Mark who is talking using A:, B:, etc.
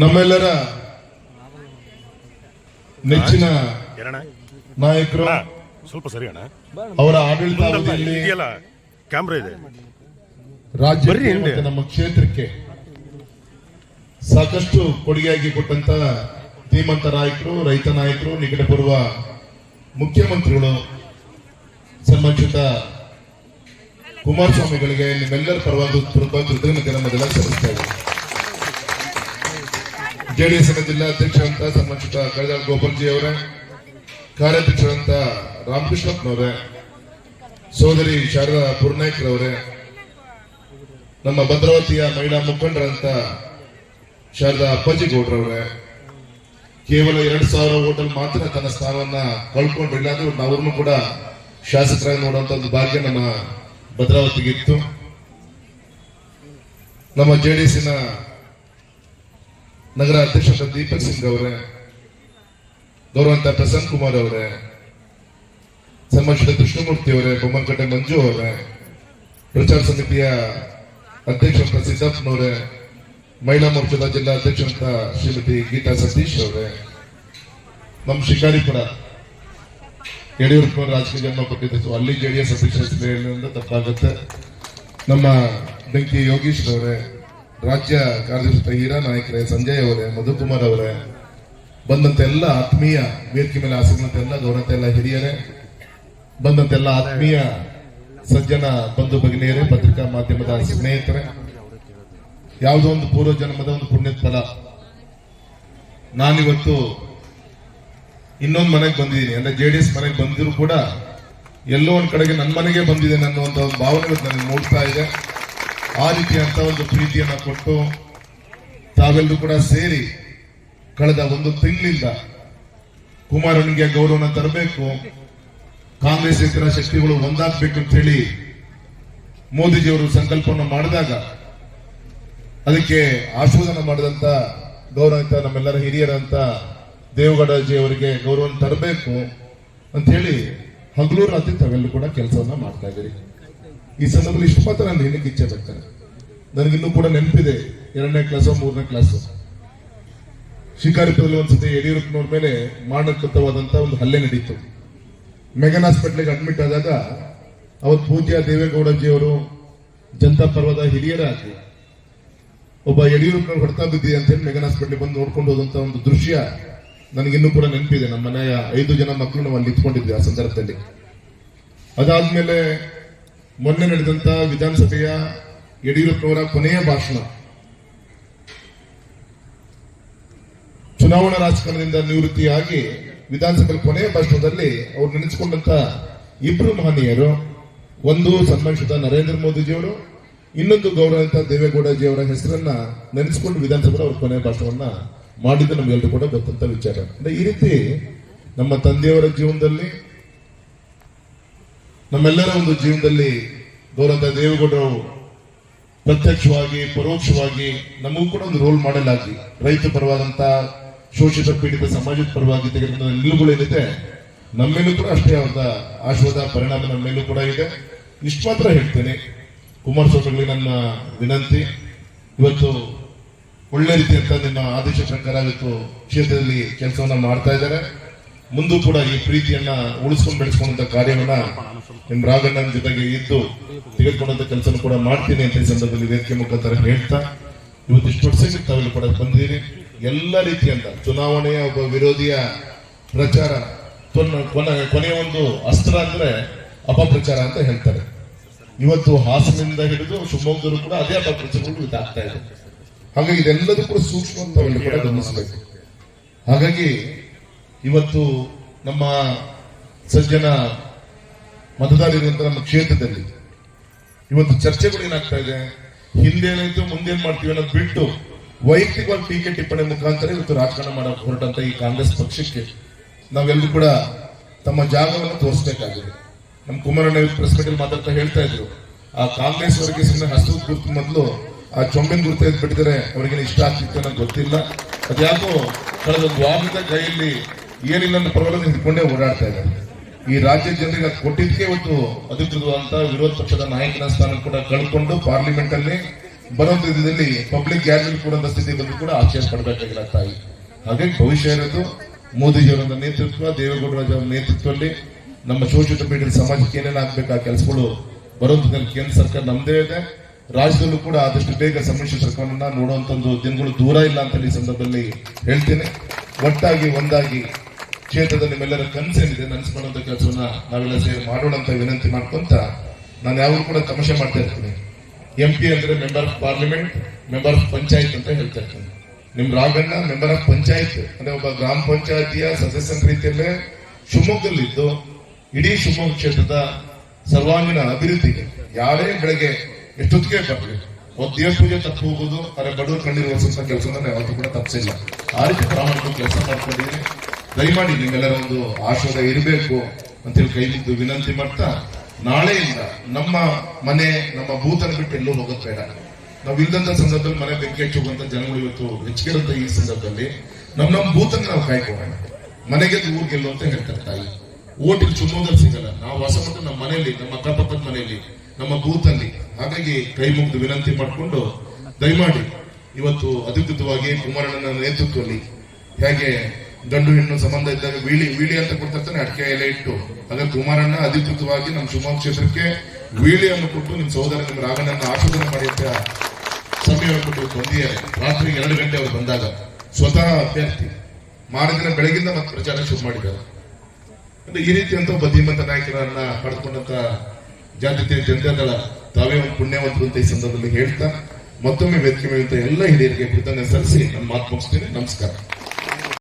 A: ನಮ್ಮೆಲ್ಲರ ನೆಚ್ಚಿನ ನಾಯಕರು
B: ಸ್ವಲ್ಪ ಸರಿ ಅಣ್ಣ,
A: ಅವರ ಆಡಳಿತಾವಧಿಯಲ್ಲಿ
B: ಕ್ಯಾಮ್ರಾ ಇದೆ,
A: ರಾಜ್ಯಕ್ಕೆ ಮತ್ತು ನಮ್ಮ ಕ್ಷೇತ್ರಕ್ಕೆ ಸಾಕಷ್ಟು ಕೊಡುಗೆಯಾಗಿ ಕೊಟ್ಟಂತ ಧೀಮಂತ ನಾಯಕರು, ರೈತ ನಾಯಕರು, ನಿಕಟಪೂರ್ವ ಮುಖ್ಯಮಂತ್ರಿಗಳು, ಸನ್ಮಾನಿತ ಕುಮಾರಸ್ವಾಮಿಗಳಿಗೆ ನಿಮ್ಮೆಲ್ಲರ ಪರವಾಗಿ ಕೃತಜ್ಞತೆ ನಮ್ಮದೆಲ್ಲ ಸಲ್ಲಿಸ್ತಾ ಇದ್ದೀವಿ. ಜೆಡಿಎಸ್ ಜಿಲ್ಲಾಧ್ಯಕ್ಷರಂತ ಸನ್ಮಾನಿತ ಕಳದಾಳ್ ಗೋಪಾಲ್ಜಿ ಅವರೇ, ಕಾರ್ಯಾಧ್ಯಕ್ಷರಂತ ರಾಮಕೃಷ್ಣಪ್ಪನವರೇ, ಸೋದರಿ ಶಾರದಾ ಪುರ್ನಾಯ್ಕರವರೇ, ನಮ್ಮ ಭದ್ರಾವತಿಯ ಮಹಿಳಾ ಮುಖಂಡರಂತ ಶಾರದಾ ಅಪ್ಪಾಜಿಗೌಡ್ರವರೇ, ಕೇವಲ 2,000 ಓಟಲ್ಲಿ ಮಾತ್ರ ತನ್ನ ಸ್ಥಾನವನ್ನ ಕಳ್ಕೊಂಡ್ರಿಲ್ಲ ಅಂದ್ರೆ ಅವ್ರನ್ನು ಕೂಡ ಶಾಸಕರಾಗಿ ನೋಡುವಂತ ಒಂದು ಭಾಗ್ಯ ನಮ್ಮ ಭದ್ರಾವತಿಗಿತ್ತು. ನಮ್ಮ ಜೆಡಿಎಸ್ನ ನಗರ ಅಧ್ಯಕ್ಷ ದೀಪಕ್ ಸಿಂಗ್ ಅವರೇ, ಗೌರವಂತ ಪ್ರಸನ್ನ ಕುಮಾರ್ ಅವರೇ, ಸನ್ಮಾನಿತ ಕೃಷ್ಣಮೂರ್ತಿ ಅವರೇ, ಬೊಮ್ಮನಕಟ್ಟೆ ಮಂಜು ಅವರೇ, ಪ್ರಚಾರ ಸಮಿತಿಯ ಅಧ್ಯಕ್ಷ ಸಿದ್ದಪ್ಪನವರೇ, ಮಹಿಳಾ ಮೋರ್ಚಾದ ಜಿಲ್ಲಾ ಅಧ್ಯಕ್ಷ ಶ್ರೀಮತಿ ಗೀತಾ ಸತೀಶ್ ಅವರೇ, ನಮ್ಮ ಶಿಕಾರಿಪುರ ಯಡಿಯೂರಪ್ಪ ರಾಜಕೀಯ ಜನ್ಮ ಕೊಟ್ಟಿದ್ದು ಅಲ್ಲಿ ಜೆಡಿಎಸ್ ಅಧ್ಯಕ್ಷ ತಪ್ಪಾಗುತ್ತೆ, ನಮ್ಮ ಬೆಂಕಿ ಯೋಗೀಶ್ ಅವರೇ, ರಾಜ್ಯ ಕಾರ್ಯದರ್ಶಿ ಹೀರಾ ನಾಯಕರೇ, ಸಂಜಯ್ ಅವರೇ, ಮಧುಕುಮಾರ್ ಅವರೇ, ಬಂದಂತೆ ಎಲ್ಲ ಆತ್ಮೀಯ ವೇದಿಕೆ ಮೇಲೆ ಆಸಕ್ತ ಎಲ್ಲ ಗೌರವಂತ ಎಲ್ಲ ಹಿರಿಯರೇ, ಬಂದಂತೆಲ್ಲ ಆತ್ಮೀಯ ಸಜ್ಜನ ಬಂಧು ಭಗಿನಿಯರೇ, ಪತ್ರಿಕಾ ಮಾಧ್ಯಮದ ಸ್ನೇಹಿತರೆ, ಯಾವುದೋ ಒಂದು ಪೂರ್ವ ಜನ್ಮದ ಒಂದು ಪುಣ್ಯದ ಫಲ. ನಾನಿವತ್ತು ಇನ್ನೊಂದು ಮನೆಗೆ ಬಂದಿದ್ದೀನಿ, ಅಂದ್ರೆ ಜೆಡಿಎಸ್ ಮನೆಗೆ ಬಂದಿದ್ರು ಕೂಡ ಎಲ್ಲೋ ಒಂದ್ ಕಡೆಗೆ ನನ್ನ ಮನೆಗೆ ಬಂದಿದೆ ಅನ್ನುವಂತ ಒಂದು ಭಾವನೆ ನನಗೆ ಮೂಡ್ತಾ ಇದೆ. ಆ ರೀತಿಯಂತ ಒಂದು ಪ್ರೀತಿಯನ್ನ ಕೊಟ್ಟು ತಾವೆಲ್ಲರೂ ಕೂಡ ಸೇರಿ ಕಳೆದ ಒಂದು ತಿಂಗಳಿಂದ ಕುಮಾರನಿಗೆ ಗೌರವನ ತರಬೇಕು, ಕಾಂಗ್ರೆಸ್ ಇತರ ಶಕ್ತಿಗಳು ಒಂದಾಗಬೇಕು ಅಂತ ಹೇಳಿ ಮೋದಿಜಿಯವರು ಸಂಕಲ್ಪವನ್ನು ಮಾಡಿದಾಗ ಅದಕ್ಕೆ ಆಶೀರ್ವಾದ ಮಾಡಿದಂತ ಗೌರವಿತ ನಮ್ಮೆಲ್ಲರ ಹಿರಿಯರಂತ ದೇವೇಗೌಡಜಿ ಅವರಿಗೆ ಗೌರವ ತರಬೇಕು ಅಂತ ಹೇಳಿ ಹಗಲು ರಾತ್ರಿ ತಾವೆಲ್ಲರೂ ಕೂಡ ಕೆಲಸವನ್ನ ಮಾಡ್ತಾ ಇದ್ದೀರಿ. ಈ ಸಂದರ್ಭದಲ್ಲಿ ಇಷ್ಟು ಮಾತ್ರ ನಾನು ಹೇಳಲಿಕ್ಕೆ ಇಚ್ಛೆ ಪಡ್ತೇನೆ. ನನಗಿನ್ನೂ ಕೂಡ ನೆನಪಿದೆ, 2ನೇ ಕ್ಲಾಸು 3ನೇ ಕ್ಲಾಸು ಶಿಕಾರಿಪುರದಲ್ಲಿ ಒಂದ್ಸತಿ ಯಡಿಯೂರಪ್ಪನವ್ರ ಮೇಲೆ ಮಾನಕೃತವಾದಂತ ಒಂದು ಹಲ್ಲೆ ನಡೀತು. ಮೆಗನ್ ಹಾಸ್ಪಿಟ್ಲಿಗೆ ಅಡ್ಮಿಟ್ ಆದಾಗ ಅವತ್ತು ಪೂಜ್ಯ ದೇವೇಗೌಡಜಿ ಅವರು ಜನತಾ ಪರ್ವದ ಹಿರಿಯರಾಗಿ ಒಬ್ಬ ಯಡಿಯೂರಪ್ಪನವ್ರು ಹೊಡ್ತಾ ಬಿದ್ದಿ ಅಂತ ಹೇಳಿ ಮೆಗನ್ ಹಾಸ್ಪಿಟ್ಲಿಗೆ ಬಂದು ನೋಡ್ಕೊಂಡು ಹೋದಂತ ಒಂದು ದೃಶ್ಯ ನನಗಿನ್ನೂ ಕೂಡ ನೆನಪಿದೆ. ನಮ್ಮ ಮನೆಯ 5 ಜನ ಮಕ್ಕಳು ನಾವು ಅಲ್ಲಿ ನಿಂತ್ಕೊಂಡಿದ್ವಿ ಆ ಸಂದರ್ಭದಲ್ಲಿ. ಅದಾದ್ಮೇಲೆ ಮೊನ್ನೆ ನಡೆದಂತ ವಿಧಾನಸಭೆಯ ಯಡಿಯೂರಪ್ಪನವರ ಕೊನೆಯ ಭಾಷಣ, ಚುನಾವಣಾ ರಾಜಕಾರಣದಿಂದ ನಿವೃತ್ತಿಯಾಗಿ ವಿಧಾನಸಭೆ ಕೊನೆಯ ಭಾಷಣದಲ್ಲಿ ಅವ್ರು ನೆನೆಸಿಕೊಂಡಂತ 2 ಮಹನೀಯರು, ಒಂದು ಸನ್ಮಾನಿಸಿದ ನರೇಂದ್ರ ಮೋದಿಜಿಯವರು, ಇನ್ನೊಂದು ಗೌರವಿತ ದೇವೇಗೌಡಜಿ ಅವರ ಹೆಸರನ್ನ ನೆನೆಸಿಕೊಂಡು ವಿಧಾನಸಭೆ ಅವ್ರ ಕೊನೆಯ ಭಾಷಣವನ್ನ ಮಾಡಿದ್ದು ನಮ್ಗೆಲ್ಲರೂ ಕೂಡ ಗೊತ್ತಂತ ವಿಚಾರ. ಅಂದ್ರೆ ಈ ರೀತಿ ನಮ್ಮ ತಂದೆಯವರ ಜೀವನದಲ್ಲಿ, ನಮ್ಮೆಲ್ಲರ ಒಂದು ಜೀವನದಲ್ಲಿ ಗೌರವ ದೇವೇಗೌಡರು ಪ್ರತ್ಯಕ್ಷವಾಗಿ ಪರೋಕ್ಷವಾಗಿ ನಮಗೂ ಕೂಡ ಒಂದು ರೋಲ್ ಮಾಡೆಲ್ ಆಗಿ ರೈತ ಪರವಾದಂತ ಶೋಷಿತ ಪೀಡಿತ ಸಮಾಜದ ಪರವಾಗಿ ತೆಗೆದುಕೊಂಡ ನಿಲುವುಗಳೇನಿದೆ ನಮ್ಮೇಲೂ ಕೂಡ ಅಷ್ಟೇ ಅವರ ಆಶೀರ್ವಾದ ಪರಿಣಾಮ ನಮ್ಮೇಲೂ ಕೂಡ ಇದೆ. ಇಷ್ಟು ಮಾತ್ರ ಹೇಳ್ತೇನೆ, ಕುಮಾರಸ್ವಾಮಿಗಳಿಗೆ ನನ್ನ ವಿನಂತಿ, ಇವತ್ತು ಒಳ್ಳೆ ರೀತಿಯಂತ ನಿಮ್ಮ ಆದೇಶ ಪ್ರಕಾರ ಇವತ್ತು ಕ್ಷೇತ್ರದಲ್ಲಿ ಕೆಲಸವನ್ನ ಮಾಡ್ತಾ ಇದ್ದಾರೆ. ಮುಂದೂ ಕೂಡ ಈ ಪ್ರೀತಿಯನ್ನ ಉಳಿಸ್ಕೊಂಡು ಬೆಳೆಸ್ಕೊಂಡಂತ ಕಾರ್ಯವನ್ನ ನಿಮ್ ರಾಘಣ್ಣನ ಜೊತೆಗೆ ಇದ್ದು ತೆಗೆದುಕೊಂಡಂತ ಕೆಲಸ ಕೂಡ ಮಾಡ್ತೀನಿ ಅಂತ ಈ ಸಂದರ್ಭದಲ್ಲಿ ವೇದಿಕೆ ಮುಖಾಂತರ ಹೇಳ್ತಾ, ಇವತ್ತು ಇಷ್ಟು ವರ್ಷಕ್ಕೆ ತಾವೆಲ್ಲ ಕೂಡ ಬಂದಿರಿ. ಎಲ್ಲ ರೀತಿಯಂತ ಚುನಾವಣೆಯ ಒಬ್ಬ ವಿರೋಧಿಯ ಪ್ರಚಾರ ಕೊನೆಯ ಒಂದು ಅಸ್ತ್ರ ಅಂದ್ರೆ ಅಪಪ್ರಚಾರ ಅಂತ ಹೇಳ್ತಾರೆ. ಇವತ್ತು ಹಾಸನದಿಂದ ಹಿಡಿದು ಶಿವಮೊಗ್ಗದಲ್ಲೂ ಕೂಡ ಅದೇ ಅಪಪ್ರಚಾರಗಳು ಇದಾಗ್ತಾ ಇದೆ. ಹಾಗಾಗಿ ಇದೆಲ್ಲದೂ ಕೂಡ ಸೂಕ್ಷ್ಮ ಅಂತ ಕೂಡ ಗಮನಿಸಬೇಕು. ಹಾಗಾಗಿ ಇವತ್ತು ನಮ್ಮ ಸಜ್ಜನ ಮತದಾರರಿರುವಂತ ನಮ್ಮ ಕ್ಷೇತ್ರದಲ್ಲಿ ಇವತ್ತು ಚರ್ಚೆಗಳು ಏನಾಗ್ತಾ ಇದೆ, ಹಿಂದೇನಾಯ್ತು ಮುಂದೇನ್ ಮಾಡ್ತೀವಿ ಅನ್ನೋದು ಬಿಟ್ಟು ವೈಯಕ್ತಿಕವಾಗಿ ಟೀಕೆ ಟಿಪ್ಪಣಿ ಮುಖಾಂತರ ಇವತ್ತು ರಾಜಕಾರಣ ಮಾಡಕ್ಕೆ ಹೊರಟಂತ ಈ ಕಾಂಗ್ರೆಸ್ ಪಕ್ಷಕ್ಕೆ ನಾವೆಲ್ಲರೂ ಕೂಡ ತಮ್ಮ ಜಾಗವನ್ನು ತೋರಿಸಬೇಕಾಗಿದೆ. ನಮ್ಮ ಕುಮಾರಣ್ಣ ಪ್ರೆಸ್ ಮೀಟ್ ಮಾತಾಡ್ತಾ ಹೇಳ್ತಾ ಇದ್ರು, ಆ ಕಾಂಗ್ರೆಸ್ ಅವರಿಗೆ ಸುಮ್ಮನೆ ಹಸಿರು ಗುರುತು ಮೊದಲು ಆ ಚೊಂಬಿನ ಗುರುತು ಬಿಟ್ಟಿದ್ರೆ ಅವ್ರಿಗೆ ಇಷ್ಟ ಆಗ್ತಿತ್ತು ಅನ್ನೋದು ಗೊತ್ತಿಲ್ಲ. ಅದ್ಯಾಕೋ ಕಳೆದ ಒಂದು ವಾರದ ಕೈಯಲ್ಲಿ ಏನಿಲ್ಲ ಅನ್ನೋ ಪರವಾಗಿ ನಿಂತ್ಕೊಂಡೇ ಓಡಾಡ್ತಾ ಇದ್ದಾರೆ. ಈ ರಾಜ್ಯ ಜನರಿಗೆ ಕೊಟ್ಟಿದ್ದಕ್ಕೆ ಇವತ್ತು ಅಧಿಕೃತವಾದಂತ ವಿರೋಧ ಪಕ್ಷದ ನಾಯಕನ ಸ್ಥಾನ ಕೂಡ ಕಳ್ಕೊಂಡು ಪಾರ್ಲಿಮೆಂಟ್ ಅಲ್ಲಿ ಬರುವಂತ ದಿನದಲ್ಲಿ ಪಬ್ಲಿಕ್ ಗ್ಯಾಲರಿ ಕೂಡ ಸ್ಥಿತಿ ಬಂದು ಕೂಡ ಆಕ್ಷೇಪ ಪಡಬೇಕಾಗಿಲ್ಲ ತಾಯಿ. ಹಾಗಾಗಿ ಭವಿಷ್ಯ ಇರೋದು ಮೋದಿಜಿಯವರ ನೇತೃತ್ವ, ದೇವೇಗೌಡರ ನೇತೃತ್ವದಲ್ಲಿ ನಮ್ಮ ಶೋಷಿತ ಪೀಡಿತ ಸಮಾಜಕ್ಕೆ ಏನೇನು ಆಗ್ಬೇಕು ಆ ಕೆಲಸಗಳು ಬರುವಂತದಲ್ಲಿ ಕೇಂದ್ರ ಸರ್ಕಾರ ನಮ್ದೇ ಇದೆ. ರಾಜ್ಯದಲ್ಲೂ ಕೂಡ ಆದಷ್ಟು ಬೇಗ ಸಮ್ಮಿಶ್ರ ಸರ್ಕಾರವನ್ನ ನೋಡುವಂತ ಒಂದು ದಿನಗಳು ದೂರ ಇಲ್ಲ ಅಂತ ಈ ಸಂದರ್ಭದಲ್ಲಿ ಹೇಳ್ತೇನೆ. ಒಟ್ಟಾಗಿ ಒಂದಾಗಿ ಕ್ಷೇತ್ರದ ನಿಮ್ಮೆಲ್ಲರ ಕನಸೇನಿದೆ ನನಸ್ಕೊಳ್ಳುವಂತ ಕೆಲಸವನ್ನ ನಾವೆಲ್ಲ ಸೇರಿ ಮಾಡೋಣ ಅಂತ ವಿನಂತಿ ಮಾಡ್ಕೊಂತ ನಾನು ಯಾವಾಗ ಕೂಡ ತಮಾಷೆ ಮಾಡ್ತಾ ಇರ್ತೀನಿ. MP ಅಂದ್ರೆ member of parliament, member of panchayat ಅಂತ ಹೇಳ್ತಾ ಇರ್ತೀನಿ. ನಿಮ್ ರಾಘಣ್ಣ ಮೆಂಬರ್ ಆಫ್ ಪಂಚಾಯತ್ ಅಂದ್ರೆ ಒಬ್ಬ ಗ್ರಾಮ ಪಂಚಾಯತಿಯ ಸದಸ್ಯನ ರೀತಿಯಲ್ಲೇ ಶಿವಮೊಗ್ಗದಲ್ಲಿದ್ದು ಇಡೀ ಶಿವಮೊಗ್ಗ ಕ್ಷೇತ್ರದ ಸರ್ವಾಂಗೀಣ ಅಭಿವೃದ್ಧಿಗೆ ಯಾರೇ ಬೆಳಗ್ಗೆ ಎಷ್ಟೊತ್ತಿಗೆ ಬರಲಿ, ಒಂದು ದೇವ ಪೂಜೆ ತಪ್ಪು ಹೋಗುದು, ಅರೆ ಬಡವರು ಕಣ್ಣೀರು ಒರೆಸುವಂತ ಕೆಲಸನ ಯಾವತ್ತೂ ಕೂಡ ತಪ್ಪಿಸಿಲ್ಲ. ಆ ರೀತಿ ಪ್ರಾಮಾಣಿಕ ಕೆಲಸ ಮಾಡ್ಕೊಂಡಿದ್ದೀನಿ. ದಯಮಾಡಿ ನಿಮ್ಮೆಲ್ಲರ ಒಂದು ಆಶೀರ್ವಾದ ಇರಬೇಕು ಅಂತೇಳಿ ಕೈ ಮುಗಿದು ವಿನಂತಿ ಮಾಡ್ತಾ, ನಾಳೆಯಿಂದ ನಮ್ಮ ಮನೆ ನಮ್ಮ ಬೂತನ್ನು ಬಿಟ್ಟು ಎಲ್ಲೂ ಹೋಗೋದು ಬೇಡ. ನಾವು ಇಲ್ಲದಂತ ಸಂದರ್ಭದಲ್ಲಿ ಮನೆ ಬೆಂಕಿ ಹಚ್ಚಿ ಹೋಗುವಂತ ಜನಗಳು ಇವತ್ತು ಹೆಚ್ಚಿಗಿರುವಂತ ಈ ಸಂದರ್ಭದಲ್ಲಿ ನಮ್ಮ ಬೂತನ್ನು ನಾವು ಕಾಯ್ಕೊಳ್ಳೋಣ. ಮನೆಗೆ ಊರ್ ಗೆಲ್ಲು ಅಂತ ಹೇಳ್ತಾರೆ ತಾಯಿ. ಓಟಿಗೆ ಚುಮ್ಮೋದಲ್ಲಿ ಸಿಗಲ್ಲ. ನಾವು ಹೊಸ ಮಟ್ಟ ನಮ್ಮ ಮನೆಯಲ್ಲಿ, ನಮ್ಮ ಅಕ್ಕಪಕ್ಕದ ಮನೆಯಲ್ಲಿ, ನಮ್ಮ ಬೂತಲ್ಲಿ. ಹಾಗಾಗಿ ಕೈ ಮುಗಿದು ವಿನಂತಿ ಮಾಡಿಕೊಂಡು ದಯಮಾಡಿ ಇವತ್ತು ಅಧಿಕೃತವಾಗಿ ಕುಮಾರಣ್ಣನ ನೇತೃತ್ವದಲ್ಲಿ ಹೇಗೆ ಗಂಡು ಹೆಣ್ಣು ಸಂಬಂಧ ಇದ್ದಾಗ ವೀಳಿ ಅಂತ ಕೊಡ್ತಿರ್ತಾನೆ, ಅಡಿಕೆ ಎಲೆ ಇಟ್ಟು, ಹಾಗಾಗಿ ಕುಮಾರಣ್ಣ ಅಧಿಕೃತವಾಗಿ ನಮ್ಮ ಶಿವಮೊಗ್ಗ ಕ್ಷೇತ್ರಕ್ಕೆ ವೀಳಿಯನ್ನು ಕೊಟ್ಟು ನಿಮ್ಮ ಸಹೋದರ ನಿಮ್ಮ ರಾಘಣ್ಣನ ಆಶೀರ್ವಾದ ಮಾಡಿ ಅಂತ ಸಮಯವನ್ನು ಕೊಟ್ಟು ಬಂದಿದ್ದಾರೆ. ರಾತ್ರಿ 2 ಗಂಟೆ ಅವರು ಬಂದಾಗ ಸ್ವತಃ ಅಭ್ಯರ್ಥಿ ಮಾರದಿನ ಬೆಳಗಿಂದ ಮತ್ತೆ ಪ್ರಚಾರ ಶುರು ಮಾಡಿದ್ದಾರೆ. ಈ ರೀತಿಯಂತ ಒಬ್ಬ ಧೀಮಂತ ನಾಯಕರನ್ನ ಪಡೆದುಕೊಂಡಂತ ಜಾತ್ಯತೀತ ಜನತಾದಳ ತಾವೇ ಒಂದು ಪುಣ್ಯವಂತರು ಅಂತ ಈ ಸಂದರ್ಭದಲ್ಲಿ ಹೇಳ್ತಾ ಮತ್ತೊಮ್ಮೆ ವೇದಿಕೆ ಮೇಲೆ ಎಲ್ಲ ಹಿರಿಯರಿಗೆ ಕೃತಜ್ಞತೆ ಸಲ್ಲಿಸಿ ನನ್ನ ಮಾತು ಮುಗಿಸ್ತೀನಿ. ನಮಸ್ಕಾರ.